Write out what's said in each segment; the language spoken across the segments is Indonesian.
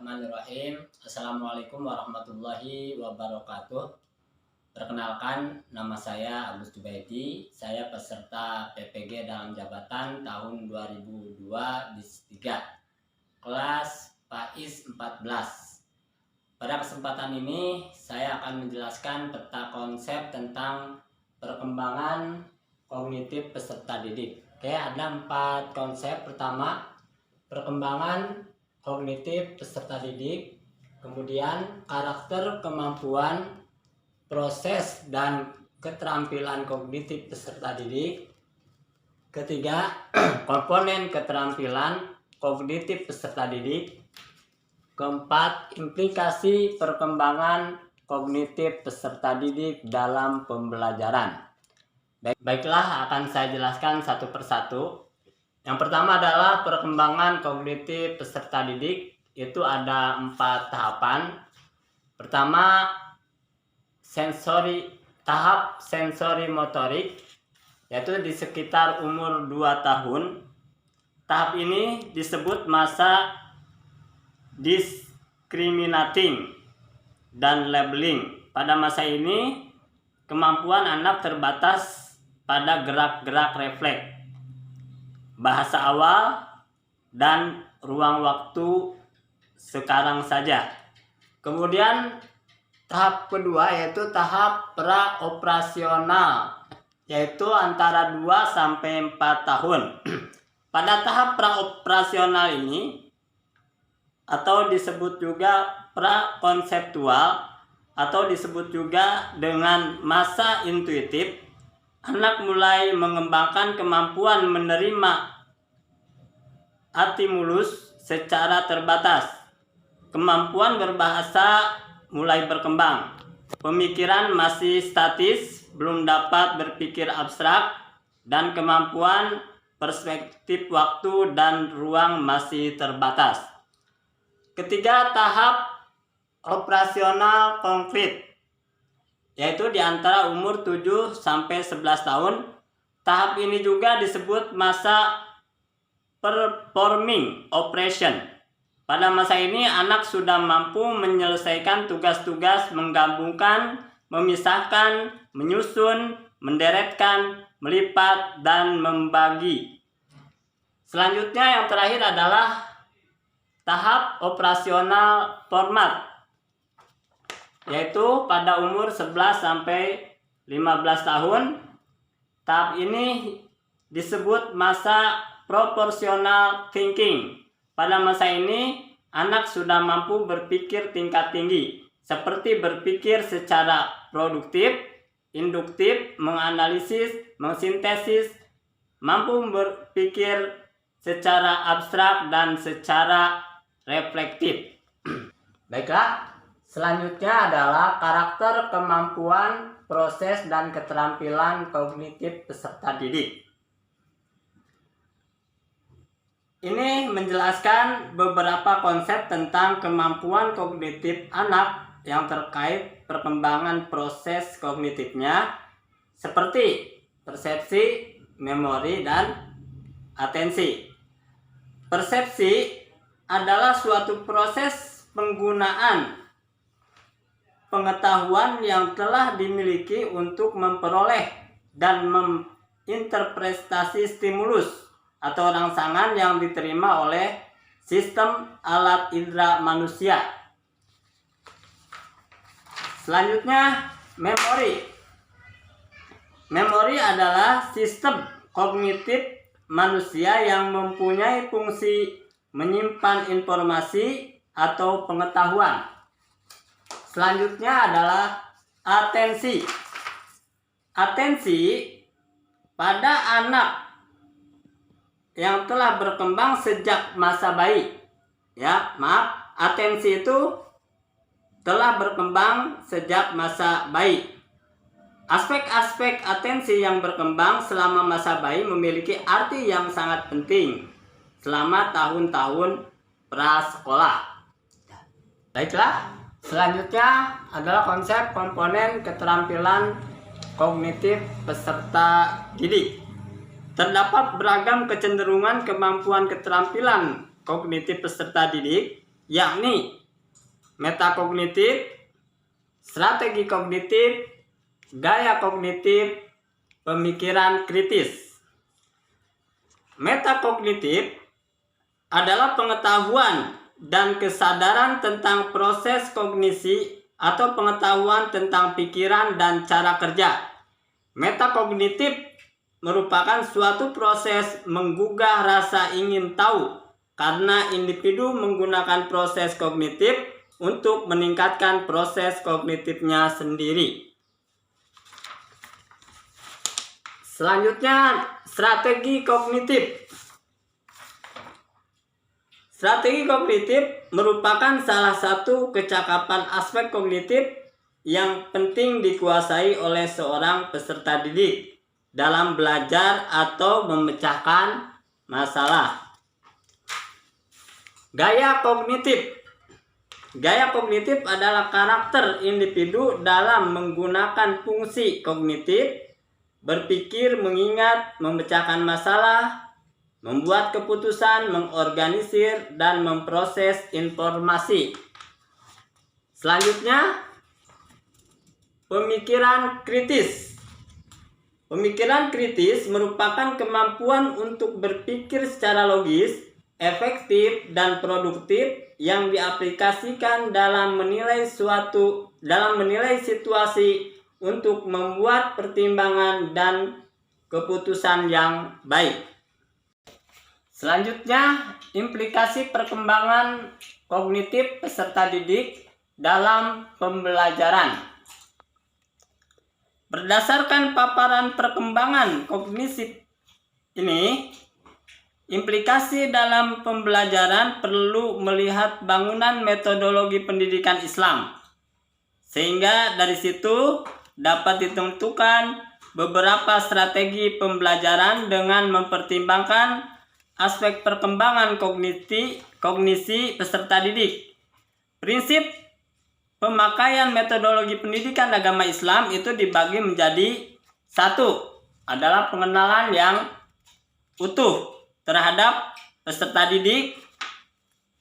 Bismillahirrahmanirrahim. Assalamualaikum warahmatullahi wabarakatuh. Perkenalkan, nama saya Agus Jubaidi. Saya peserta PPG dalam jabatan tahun 2002 DIS 3, kelas PAIS 14. Pada kesempatan ini, saya akan menjelaskan peta konsep tentang perkembangan kognitif peserta didik. Oke, ada 4 konsep. Pertama, perkembangan kognitif peserta didik, kemudian karakter, kemampuan, proses, dan keterampilan kognitif peserta didik. Ketiga, komponen keterampilan kognitif peserta didik. Keempat, implikasi perkembangan kognitif peserta didik dalam pembelajaran. Baiklah, akan saya jelaskan satu persatu. Yang pertama adalah perkembangan kognitif peserta didik. Itu ada 4 tahapan. Pertama, tahap sensori motorik, yaitu di sekitar umur 2 tahun. Tahap ini disebut masa discriminating dan labeling. Pada masa ini, kemampuan anak terbatas pada gerak-gerak refleks, bahasa awal, dan ruang waktu sekarang saja. Kemudian tahap kedua yaitu tahap praoperasional, yaitu antara 2 sampai 4 tahun. Pada tahap praoperasional ini, atau disebut juga prakonseptual, atau disebut juga dengan masa intuitif, anak mulai mengembangkan kemampuan menerima stimulus secara terbatas. Kemampuan berbahasa mulai berkembang. Pemikiran masih statis, belum dapat berpikir abstrak, dan kemampuan perspektif waktu dan ruang masih terbatas. Ketiga, tahap operasional konkret, yaitu di antara umur 7 sampai 11 tahun. Tahap ini juga disebut masa performing operation. Pada masa ini anak sudah mampu menyelesaikan tugas-tugas menggabungkan, memisahkan, menyusun, menderetkan, melipat, dan membagi. Selanjutnya yang terakhir adalah tahap operasional format, yaitu pada umur 11 sampai 15 tahun. Tahap ini disebut masa proportional thinking. Pada masa ini, anak sudah mampu berpikir tingkat tinggi, seperti berpikir secara produktif, induktif, menganalisis, mensintesis, mampu berpikir secara abstrak dan secara reflektif. Baiklah, selanjutnya adalah karakter, kemampuan, proses, dan keterampilan kognitif peserta didik. Ini menjelaskan beberapa konsep tentang kemampuan kognitif anak yang terkait perkembangan proses kognitifnya, seperti persepsi, memori, dan atensi. Persepsi adalah suatu proses penggunaan pengetahuan yang telah dimiliki untuk memperoleh dan menginterpretasi stimulus atau rangsangan yang diterima oleh sistem alat indera manusia. Selanjutnya, memori. Memori adalah sistem kognitif manusia yang mempunyai fungsi menyimpan informasi atau pengetahuan. Selanjutnya adalah atensi. Atensi pada anak yang telah berkembang sejak masa bayi. Atensi itu telah berkembang sejak masa bayi. Aspek-aspek atensi yang berkembang selama masa bayi memiliki arti yang sangat penting selama tahun-tahun prasekolah. Baiklah, selanjutnya adalah konsep komponen keterampilan kognitif peserta didik. Terdapat beragam kecenderungan kemampuan keterampilan kognitif peserta didik yakni metakognitif, strategi kognitif, gaya kognitif, pemikiran kritis. Metakognitif adalah pengetahuan dan kesadaran tentang proses kognisi atau pengetahuan tentang pikiran dan cara kerja. Metakognitif merupakan suatu proses menggugah rasa ingin tahu karena individu menggunakan proses kognitif untuk meningkatkan proses kognitifnya sendiri. Selanjutnya, strategi kognitif. Strategi kognitif merupakan salah satu kecakapan aspek kognitif yang penting dikuasai oleh seorang peserta didik dalam belajar atau memecahkan masalah. Gaya kognitif. Gaya kognitif adalah karakter individu dalam menggunakan fungsi kognitif, berpikir, mengingat, memecahkan masalah, membuat keputusan, mengorganisir, dan memproses informasi. Selanjutnya, pemikiran kritis. Pemikiran kritis merupakan kemampuan untuk berpikir secara logis, efektif, dan produktif yang diaplikasikan dalam menilai situasi untuk membuat pertimbangan dan keputusan yang baik. Selanjutnya, implikasi perkembangan kognitif peserta didik dalam pembelajaran. Berdasarkan paparan perkembangan kognitif ini, implikasi dalam pembelajaran perlu melihat bangunan metodologi pendidikan Islam, sehingga dari situ dapat ditentukan beberapa strategi pembelajaran dengan mempertimbangkan aspek perkembangan kognisi peserta didik. Prinsip pemakaian metodologi pendidikan agama Islam itu dibagi menjadi: 1. Adalah pengenalan yang utuh terhadap peserta didik,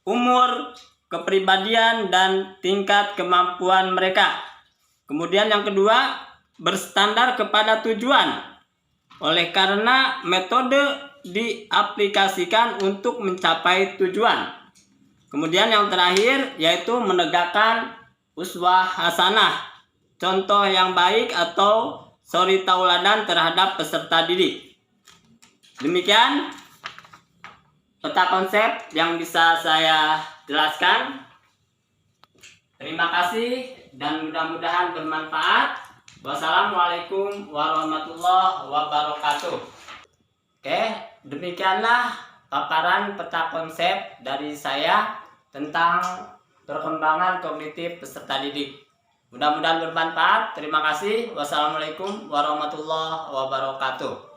umur, kepribadian, dan tingkat kemampuan mereka. Kemudian yang kedua, berstandar kepada tujuan, oleh karena metode diaplikasikan untuk mencapai tujuan. Kemudian yang terakhir yaitu menegakkan uswah hasanah, contoh yang baik atau suri tauladan terhadap peserta didik. Demikian peta konsep yang bisa saya jelaskan. Terima kasih dan mudah-mudahan bermanfaat. Wassalamualaikum warahmatullahi wabarakatuh. Oke, demikianlah paparan peta konsep dari saya tentang perkembangan kognitif peserta didik. Mudah-mudahan bermanfaat. Terima kasih. Wassalamualaikum warahmatullahi wabarakatuh.